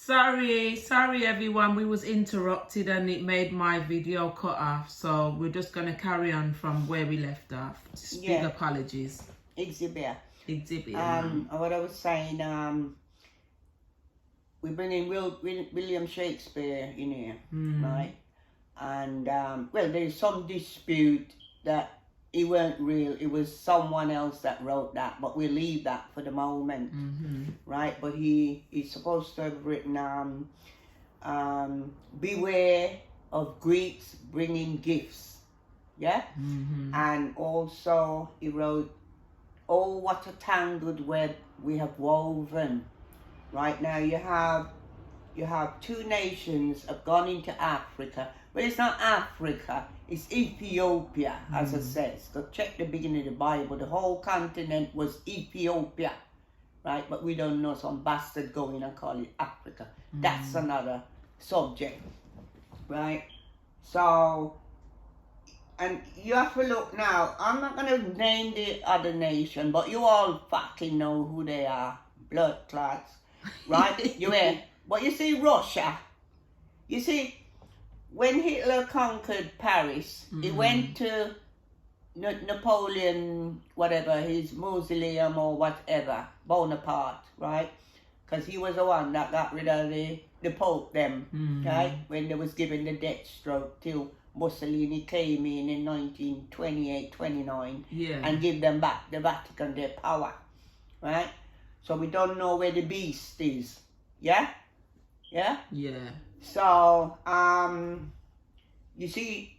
Sorry everyone, we was interrupted and it made my video cut off, so we're just going to carry on from where we left off. Big apologies. Exhibit. What I was saying, we bring in William Shakespeare in here, right? And, well, there's some dispute that he weren't real. It was someone else that wrote that, but we'll leave that for the moment, right? But he's supposed to have written, beware of Greeks bringing gifts, yeah? And also he wrote, oh, what a tangled web we have woven. Right now you have two nations have gone into Africa. But it's not Africa, it's Ethiopia, as it says. Go check the beginning of the Bible. The whole continent was Ethiopia, right? But we don't know, some bastard going and call it Africa. That's another subject, right? So, and you have to look now. I'm not going to name the other nation, but you all fucking know who they are. Blood clots, right? But you see Russia, you see, when Hitler conquered Paris, he went to Napoleon, whatever, his mausoleum or whatever, Bonaparte, right? Because he was the one that got rid of the Pope them, right? When they was given the death stroke till Mussolini came in 1928, 29, and give them back the Vatican their power, right? So we don't know where the beast is, yeah? So, you see,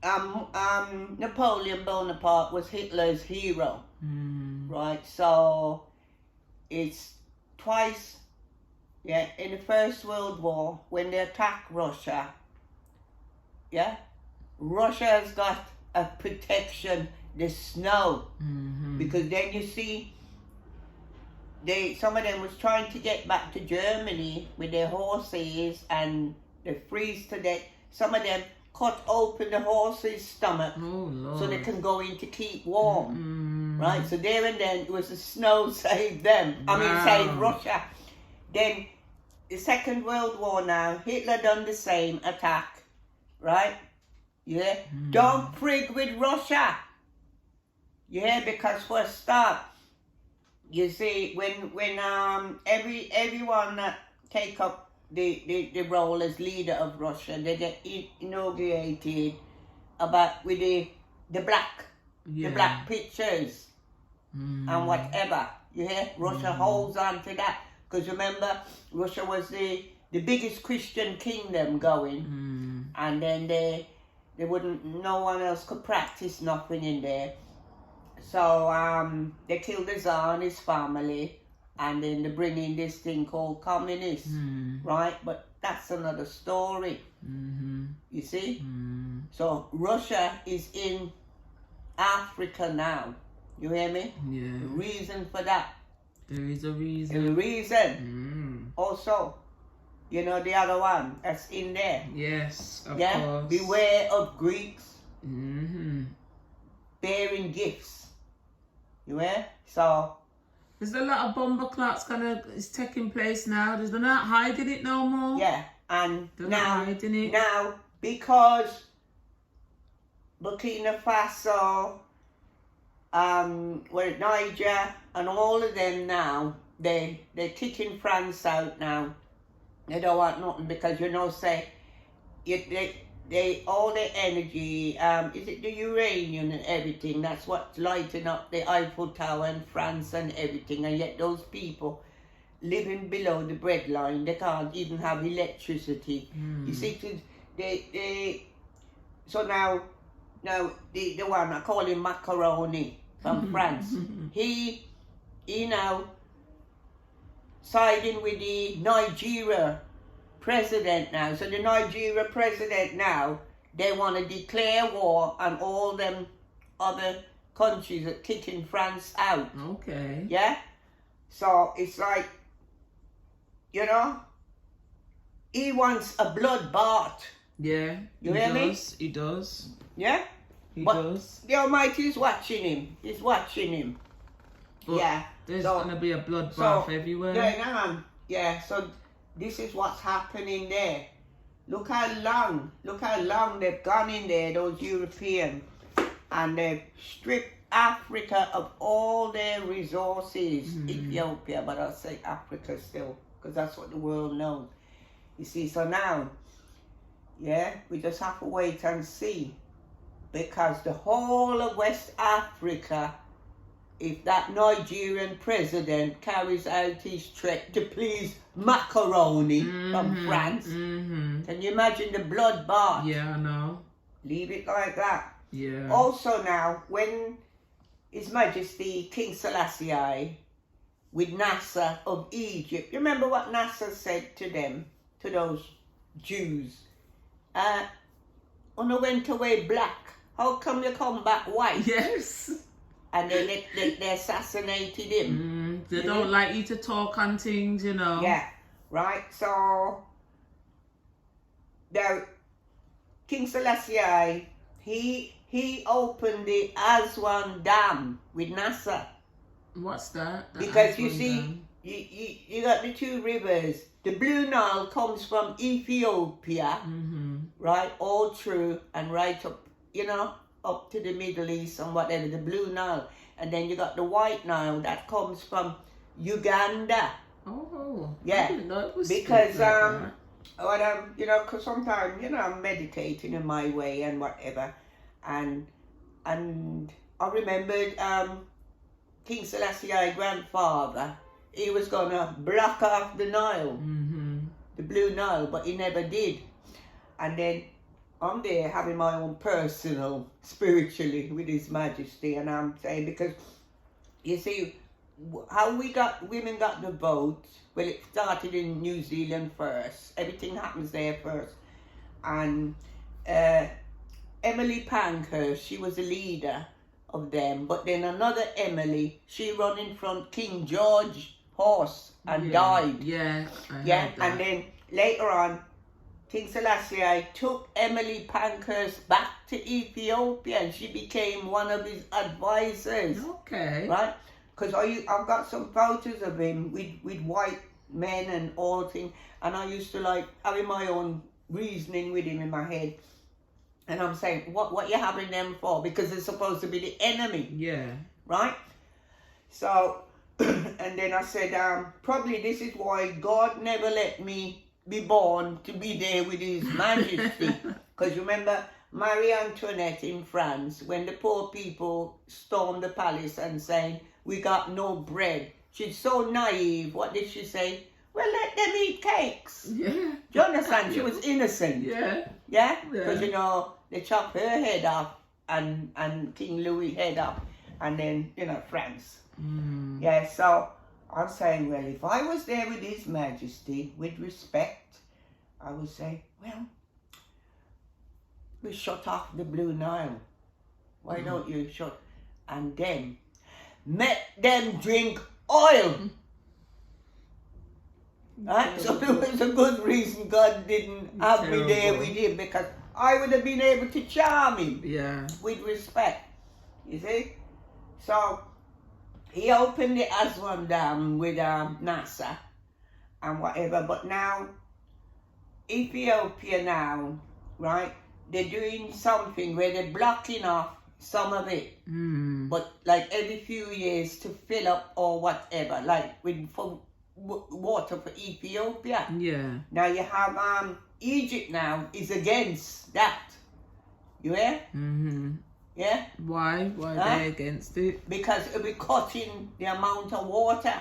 Napoleon Bonaparte was Hitler's hero, right? So, it's twice, in the First World War, when they attacked Russia, Russia has got a protection, the snow, because then you see, some of them was trying to get back to Germany with their horses and they freeze to death. Some of them cut open the horse's stomach so they can go in to keep warm, right? So there and then it was the snow saved them. Saved Russia. Then the Second World War now, Hitler done the same attack, right? Don't prig with Russia. Because for a start, you see, when everyone that take up the role as leader of Russia, they get inaugurated with the black pictures and whatever. Russia holds on to that because remember, Russia was the biggest Christian kingdom going, and then no one else could practice nothing in there. So they killed the Tsar and his family, and then they bring in this thing called communism, right? But that's another story, you see? So Russia is in Africa now, you hear me? The reason for that. There is a reason. The reason. Also, the other one that's in there. Yes, of course. Beware of Greeks bearing gifts. You hear? So there's a lot of bomber clots is taking place now. They're not hiding it no more. And they're not hiding it. Now, because Burkina Faso, Niger, and all of them now, they're kicking France out now. They don't want nothing because they all the energy, is it the uranium and everything? That's what's lighting up the Eiffel Tower in France and everything. And yet those people living below the breadline, they can't even have electricity. You see, so now the one I call him Macaroni from France. He now siding with the Nigeria president now. So the Nigeria president now, they want to declare war on all them other countries that kicking France out. Okay. So it's like, he wants a bloodbath. You hear me? He does. He does. The Almighty is watching him. He's watching him. But there's going to be a bloodbath everywhere. So this is what's happening there. Look how long they've gone in there, those Europeans, and they've stripped Africa of all their resources. Ethiopia, but I'll say Africa still, because that's what the world knows. You see, so now, yeah, we just have to wait and see, because the whole of West Africa, if that Nigerian president carries out his threat to please macaroni from France, can you imagine the bloodbath? Yeah, I know. Leave it like that. Yeah. Also now, when His Majesty King Selassie with Nasser of Egypt, you remember what Nasser said to them, to those Jews? When they went away black, how come you come back white? Yes. And they assassinated him. They don't like you to talk on things, you know. Yeah, right. So the King Selassie, he opened the Aswan Dam with Nasser. What's that? Because you see, you got the two rivers. The Blue Nile comes from Ethiopia, right, all through and right up, you know, up to the Middle East and whatever, the Blue Nile. And then you got the White Nile that comes from Uganda. Oh, yeah. I didn't know it was because that. you know, because sometimes, you know, I'm meditating in my way and whatever, and I remembered King Selassie grandfather, he was gonna block off the Nile, the Blue Nile, but he never did. And then I'm there having my own personal, spiritually, with His Majesty, and I'm saying, because you see how women got the vote. Well, it started in New Zealand first. Everything happens there first. And Emily Pankhurst, she was the leader of them. But then another Emily, she run in front King George horse and died. Yeah, I yeah. heard that. And then later on, King Selassie took Emily Pankhurst back to Ethiopia, and she became one of his advisors. Okay. Right? Because I've got some photos of him with white men and all things, and I used to like having my own reasoning with him in my head. And I'm saying, what you having them for? Because they're supposed to be the enemy. Yeah. Right? So, and then I said, probably this is why God never let me be born to be there with His Majesty. Because remember, Marie Antoinette in France, when the poor people stormed the palace and saying, we got no bread. She's so naive. What did she say? Well, let them eat cakes. Yeah. Do you understand? She was innocent. Yeah. Yeah? Because, you know, they chopped her head off and King Louis' head off. And then, you know, France. Yeah, so I'm saying, well, if I was there with His Majesty, with respect, I would say, well, we shut off the Blue Nile. Why don't you shut? And then make them drink oil. Right? So there was a good reason God didn't have me there with Him, because I would have been able to charm him. Yeah. With respect. You see? So he opened the Aswan Dam with Nasser and whatever, but now Ethiopia now, right? They're doing something where they're blocking off some of it, but like every few years to fill up or whatever, like for water for Ethiopia. Yeah. Now you have Egypt now is against that. You hear? Yeah. Why? Why are they against it? Because it'll be cutting the amount of water.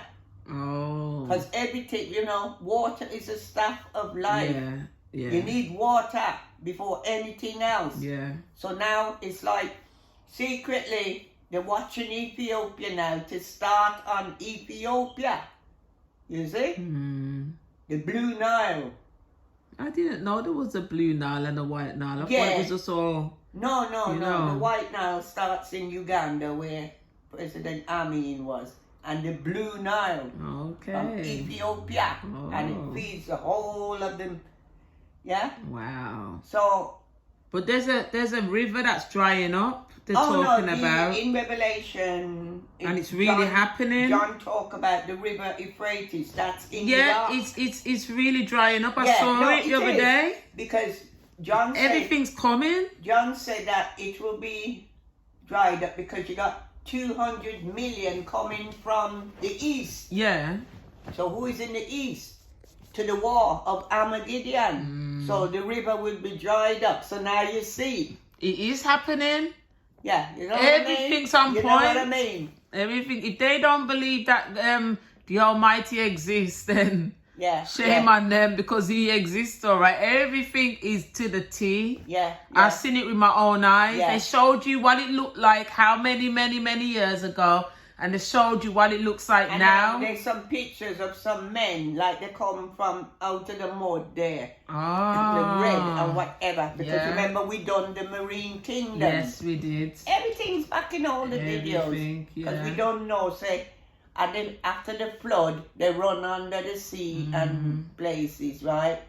Oh. Because everything, you know, water is a stuff of life. Yeah. Yeah. You need water before anything else. Yeah. So now it's like secretly they're watching Ethiopia now to start on Ethiopia. You see? The Blue Nile. I didn't know there was a Blue Nile and a White Nile. I thought it was just all... No. The White Nile starts in Uganda, where President Amin was. And the Blue Nile from Ethiopia. And it feeds the whole of them. Yeah? Wow. So But there's a river that's drying up. They're Oh talking no! about, In Revelation, and it's really happening. John talk about the river Euphrates. That's in Yeah, Iraq. it's really drying up. I saw it the other day. Because John said Everything's coming. John said that it will be dried up because you got 200 million coming from the east. Yeah. So who is in the east? To the war of Armageddon. So the river will be dried up. So now you see. It is happening. Yeah, you know Everything's what I on mean? point. You know what I mean? Everything. If they don't believe that the Almighty exists, then shame on them, because He exists, all right. Everything is to the T. Yeah. I've seen it with my own eyes. Yeah. They showed you what it looked like how many years ago, and they showed you what it looks like And now. there's some pictures of some men, like they come from out of the mud there. The red and whatever. Because remember, we done the Marine Kingdom. Yes, we did. Everything's back in all the videos. Because we don't know, say, and then after the flood, they run under the sea and places, right?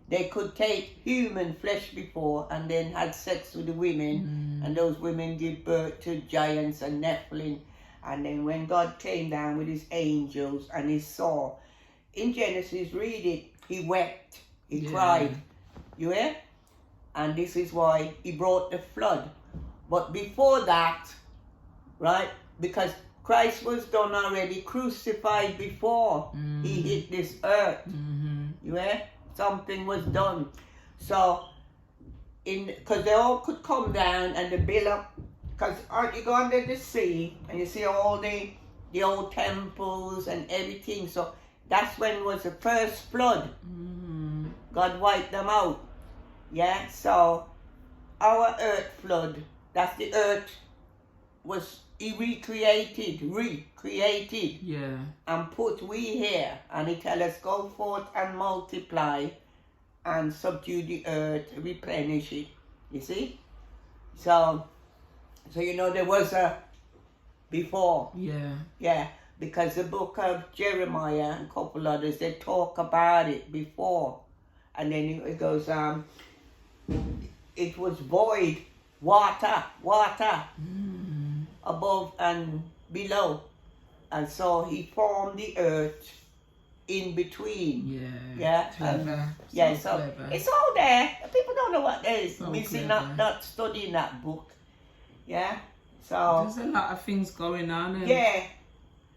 They could take human flesh before and then had sex with the women. And those women give birth to giants and Nephilim. And then when God came down with his angels and he saw, in Genesis, read it, he wept, he cried. You hear? And this is why he brought the flood. But before that, right, because Christ was done already, crucified before he hit this earth. You hear? Something was done. So, because they all could come down and they build up. Because aren't you go under the sea and you see all the old temples and everything. So that's when was the first flood. God wiped them out. Yeah, so our earth flood, that's the earth was recreated. Yeah. And put we here. And he tell us, go forth and multiply and subdue the earth, replenish it. You see? So you know there was a before. Yeah. Yeah, because the book of Jeremiah and a couple others, they talk about it before. And then it goes, it was void, water, above and below. And so he formed the earth in between. Yeah. Clever. So clever. it's all there. People don't know what there is. So Missing clever. not studying that book. Yeah. So There's a lot of things going on. And,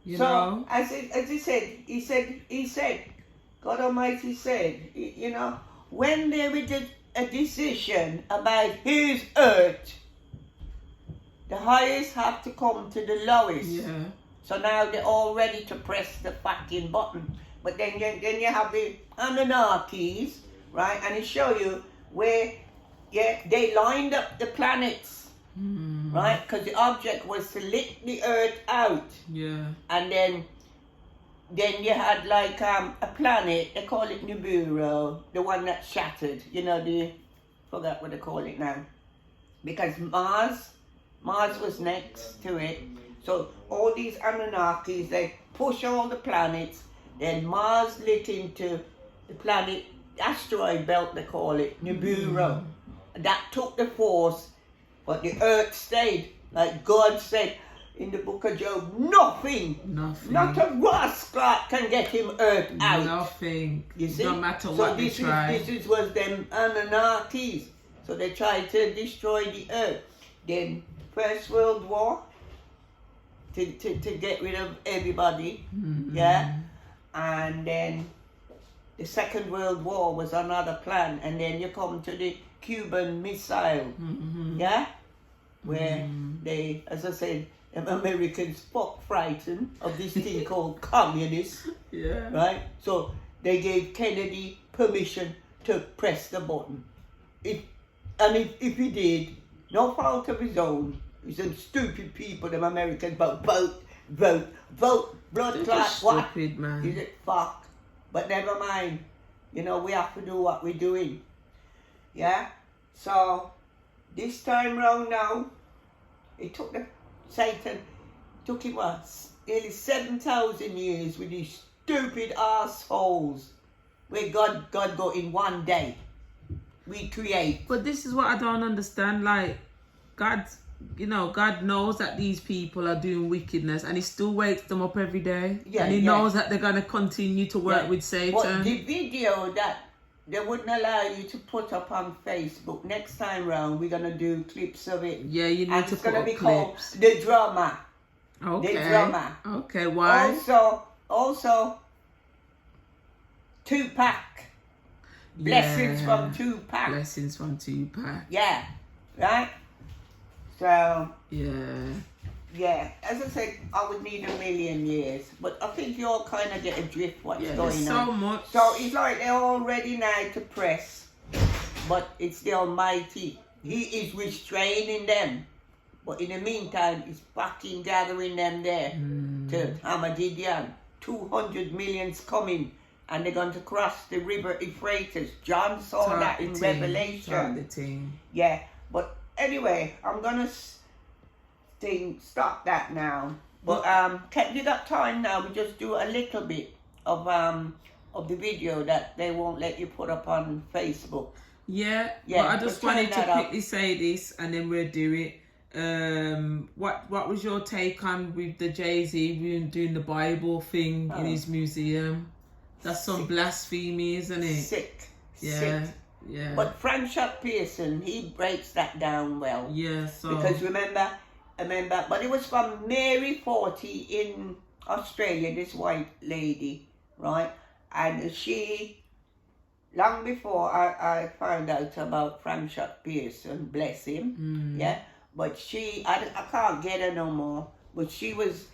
you so know. as he said, God Almighty said, you know, when there is a decision about whose earth, the highest have to come to the lowest. Yeah. So now they're all ready to press the fucking button. But then you have the Anunnakis, right? And it show you where, they lined up the planets. Right? Because the object was to lick the earth out. Yeah. And then you had like a planet, they call it Nibiru, the one that shattered. You know, forgot what they call it now. Because Mars was next to it. So all these Anunnakis, they push all the planets. Then Mars lit into the planet, asteroid belt they call it, Nibiru. That took the force. But the earth stayed, like God said in the book of Job, nothing. Not a rascal can get him earth out. Nothing. You see? No matter what they try. This was them Anunnakis. So they tried to destroy the earth. Then First World War, to get rid of everybody. Yeah. And then the Second World War was another plan. And then you come to the Cuban Missile, yeah, where they, as I said, Americans fuck frightened of this thing called communists, right? So they gave Kennedy permission to press the button. If he did, no fault of his own, some stupid people, them Americans, but vote, blood clot, what? Stupid, man. Is it fuck? But never mind, you know, we have to do what we're doing. Yeah, so this time round now, it took Satan took him nearly 7,000 years with these stupid assholes where God got in one day. we create. But this is what I don't understand. Like, God knows that these people are doing wickedness, and He still wakes them up every day. Yeah, and He knows that they're going to continue to work with Satan. But the video that they wouldn't allow you to put up on Facebook, next time round, we're going to do clips of it. Yeah, you need to put up clips. Called The Drama. Okay. The Drama. Okay, why? Also, Tupac. Blessings from Tupac. Blessings from Tupac. Yeah. Right? So. Yeah. As I said, I would need 1,000,000 years. But I think you all kind of get a drift what's going on. So much. So it's like they're all ready now to press. But it's the Almighty. He is restraining them. But in the meantime, it's fucking gathering them there to Hamadidian. 200 million's coming. And they're going to cross the river Euphrates. John saw that in Revelation. Yeah. But anyway, I'm going to stop that now. But you got time now? We just do a little bit of the video that they won't let you put up on Facebook. Yeah. But I just wanted to quickly say this, and then we'll do it. What was your take on with the Jay-Z doing the Bible thing in his museum? That's some blasphemy, isn't it? Sick. Yeah. Yeah. But Frank Pearson, he breaks that down well. Yeah. So because remember, but it was from Mary 40 in Australia, this white lady, right? And she, long before I found out about Frank Pearson, bless him, yeah. But I can't get her no more. But she was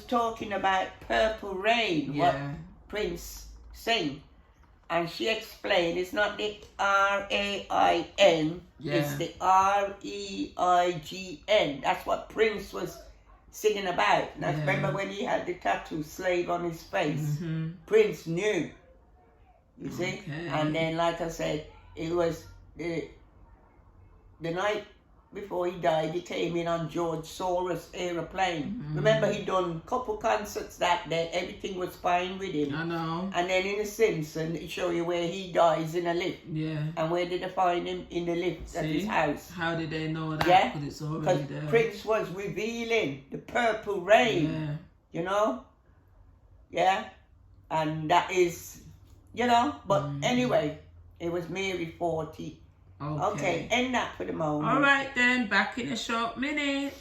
talking about Purple Rain, what Prince sang. And she explained it's not the R-A-I-N, it's the R-E-I-G-N. That's what Prince was singing about. And I remember when he had the tattoo slave on his face. Prince knew, you see. And then, like I said, it was the night before he died, he came in on George Soros' aeroplane. Remember, he done a couple concerts that day. Everything was fine with him. I know. And then in The Simpsons, it show you where he dies in a lift. Yeah. And where did they find him? In the lift at his house. How did they know that? Yeah. Because it's already there. Prince was revealing the Purple Rain. Yeah. You know? Yeah. And that is, you know. But anyway, it was Mary 40. Okay, end that for the moment. All right then, back in a short minute.